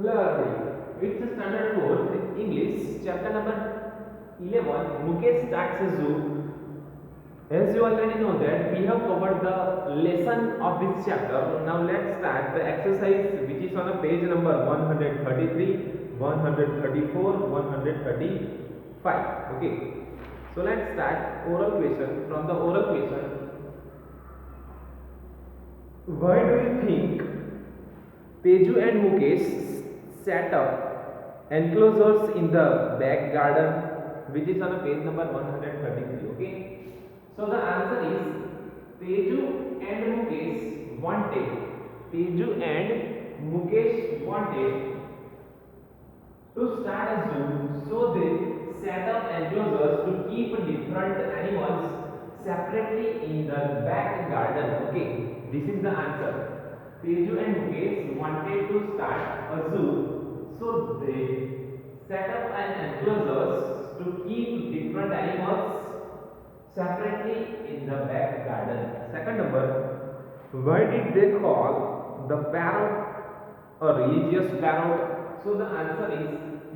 Hello everybody. It's the standard 4th English chapter number 11. Mukesh starts a zoo. As you already know that we have covered the lesson of this chapter. Now let's start the exercise which is on a page number 133, 134, 135. Okay. So let's start oral question. From the oral question, why do you think Peju and Mukesh set up enclosures in the back garden, which is on page number 133. Okay, so the answer is Peju and Mukesh wanted. Peju and Mukesh wanted to start a zoo, so they set up enclosures to keep different animals separately in the back garden. Okay, this is the answer. Teju and Mukesh wanted to start a zoo, so they set up an enclosures to keep different animals separately in the back garden. Second number, why did they call the parrot a religious parrot? So the answer is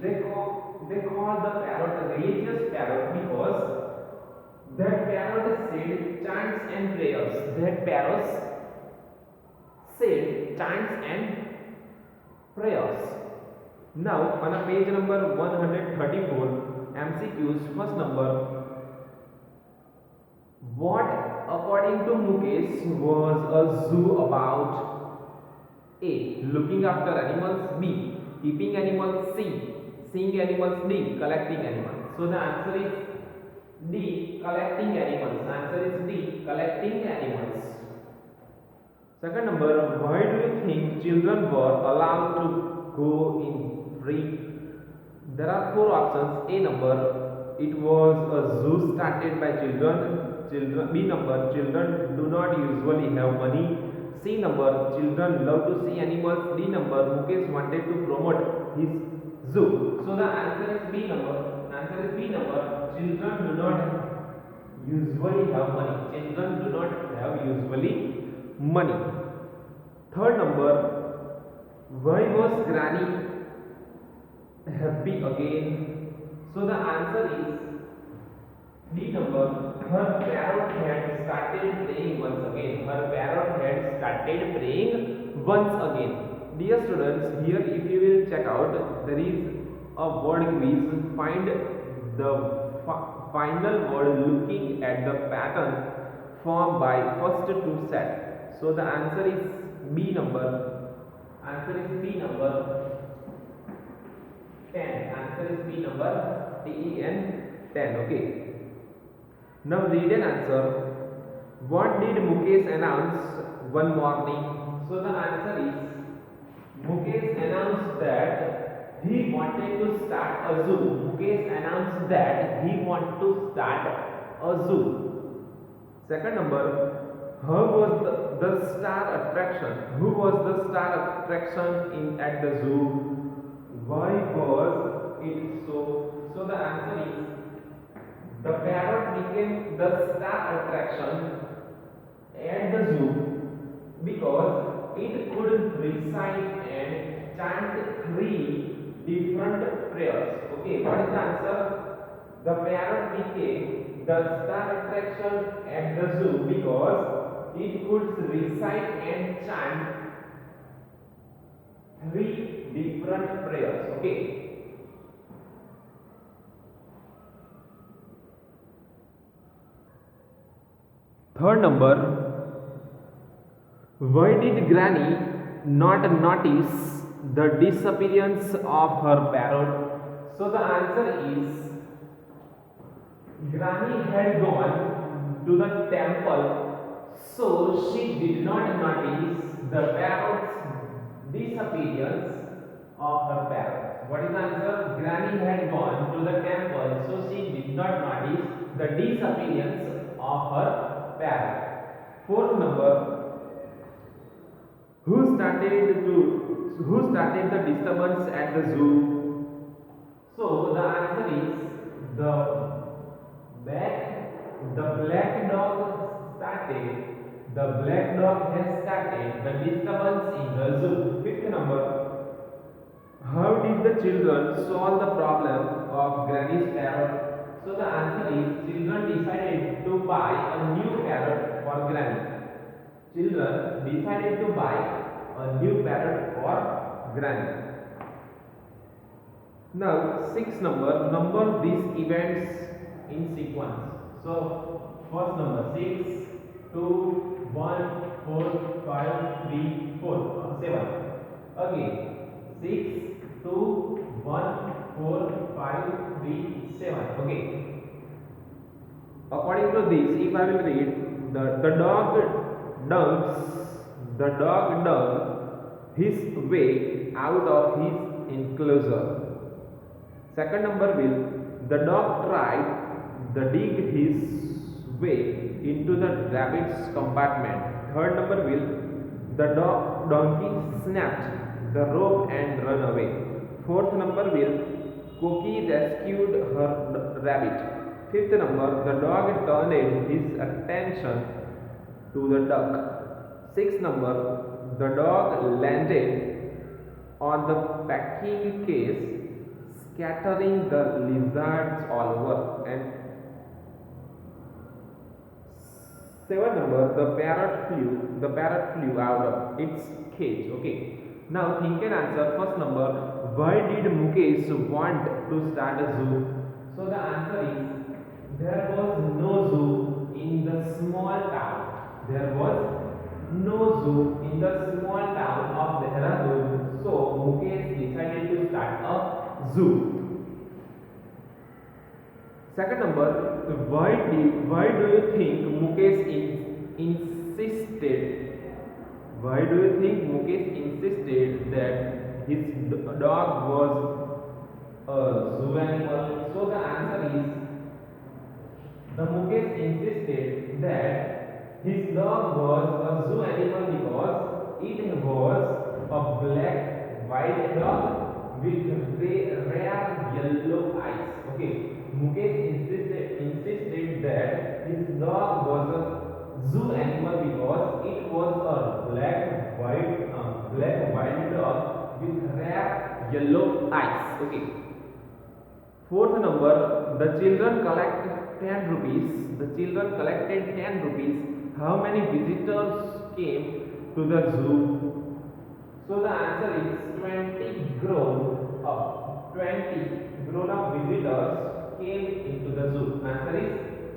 they call the parrot a religious parrot because that parrot said chants and prayers. That parrot said chants and prayers. Now on a page number 134, MCQs. First number, what according to Mukesh was a zoo about? A. Looking after animals. B. Keeping animals. C. Seeing animals. D. Collecting animals. So the answer is D. Collecting animals. The answer is D. Collecting animals. Second number, why do you think children were allowed to go in free? There are four options. A number, it was a zoo started by children. B number, children do not usually have money. C number, children love to see animals. D number, Mukesh wanted to promote his zoo. So the answer is B number. The answer is B number. Children do not usually have money. Children do not have usually money. Third number, why was Granny happy again? So the answer is D number. Her parrot had started praying once again. Her parrot had started praying once again. Dear students, here if you will check out, there is a word quiz. Find the final word looking at the pattern formed by first two set. So the answer is B number. Answer is B number 10. Answer is B number TEN 10. Okay. Now read an answer. What did Mukesh announce one morning? So the answer is Mukesh announced that he wanted to start a zoo. Mukesh announced that he wanted to start a zoo. Second number, how was the star attraction? Who was the star attraction at the zoo? Why was it so? So the answer is the parrot became the star attraction at the zoo because it could recite and chant three different prayers. Okay, what is the answer? The parrot became the star attraction at the zoo because it could recite and chant three different prayers. Okay. Third number, why did Granny not notice the disappearance of her parrot? So the answer is Granny had gone to the temple, so she did not notice the parrot's disappearance of her parrot. What is the answer? Granny had gone to the temple, so she did not notice the disappearance of her parrot. Fourth number, who started the disturbance at the zoo? So the answer is the the black dog started. The black dog has started the disturbance in the zoo. Fifth number, How did the children solve the problem of Granny's parrot? So the answer is children decided to buy a new parrot for Granny. Children decided to buy a new parrot for Granny. Now, sixth number these events in sequence. So, first number 6, 2, 1, 4, 5, 3, 4, 7. Okay, 6, 2, 1, 4, 5, 3, 7. Okay. According to this, if I will read, dunks, the dog dug his way out of his enclosure. Second number will, the dog tried the dig his way into the rabbit's compartment. Third number will, the donkey snapped the rope and run away. Fourth number will, Cookie rescued her rabbit. Fifth number, the dog turned his attention to the duck. Sixth number, the dog landed on the packing case, scattering the lizards all over. And seven number, the parrot flew out of its cage. Okay. Now think and answer. First number, why did Mukesh want to start a zoo? So the answer is, there was no zoo in the small town. There was no zoo in the small town of Dehradun. So Mukesh decided to start a zoo. Second number, why do you think Mukesh insisted? Why do you think Mukesh insisted that his dog was a zoo animal? So the answer is, the Mukesh insisted that his dog was a zoo animal because it was a black white dog with rare yellow eyes. Okay, Mukesh insisted that his dog was a zoo animal because it was a black white dog with rare yellow eyes. Okay. Fourth number, the children collect 10 rupees. The children collected 10 rupees. How many visitors came to the zoo? So the answer is 20 grown up. 20 grown up visitors came into the zoo. Answer is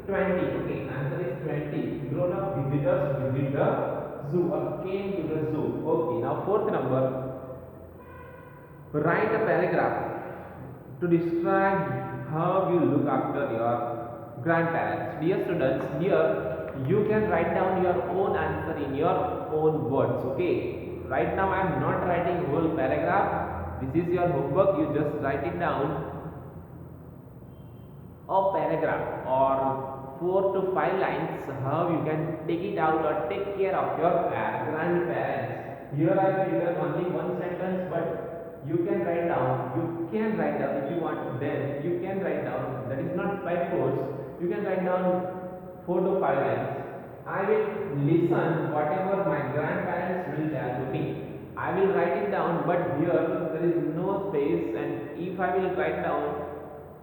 20. Okay, answer is 20 grown up visitors visit the zoo or came to the zoo. Okay, now fourth number, write a paragraph to describe how you look after your grandparents. Dear students, here you can write down your own answer in your own words. Okay, right now I am not writing whole paragraph. This is your homework. You just write it down, a paragraph or 4 to 5 lines, how you can take it out or take care of your grandparents. Here I have written only one sentence, but you can write down if you want, then you can write down, that is not by force, you can write down 4 to 5 lines. I will listen whatever my grandparents will tell to me. I will write it down, but here there is no space, and if I will write down,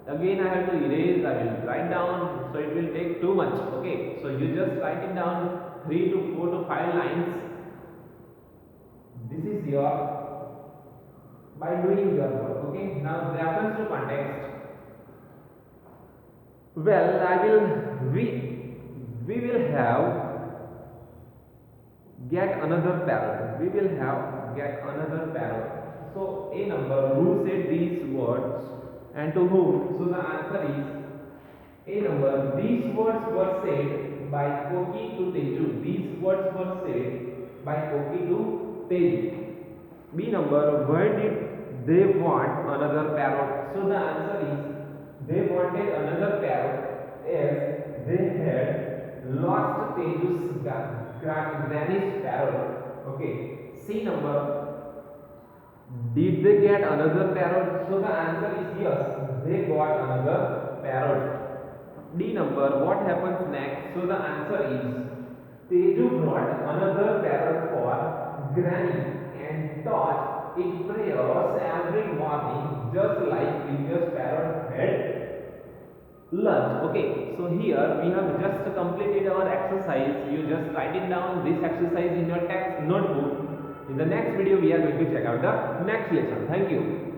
again I have to erase, I will write down, so it will take too much. Okay, so you just write it down 3 to 4 to 5 lines. This is your, by doing your work. Okay, now reference to context. Well, we will have get another parrot. We will have get another parrot. So a number, who said these words and to whom? So the answer is a number. These words were said by Koki to Teju. These words were said by Koki to Teju. B number, why did they want another parrot? So the answer is, they wanted another parrot as they had lost Teju's granny's parrot. Okay. C number, did they get another parrot? So the answer is yes, they got another parrot. D number, what happens next? So the answer is, Teju brought another parrot for Granny and thought it prays every morning just like previous parrot had lunch. Okay, so here we have just completed our exercise. You just write it down this exercise in your text notebook. In the next video we are going to check out the next lesson. Thank you.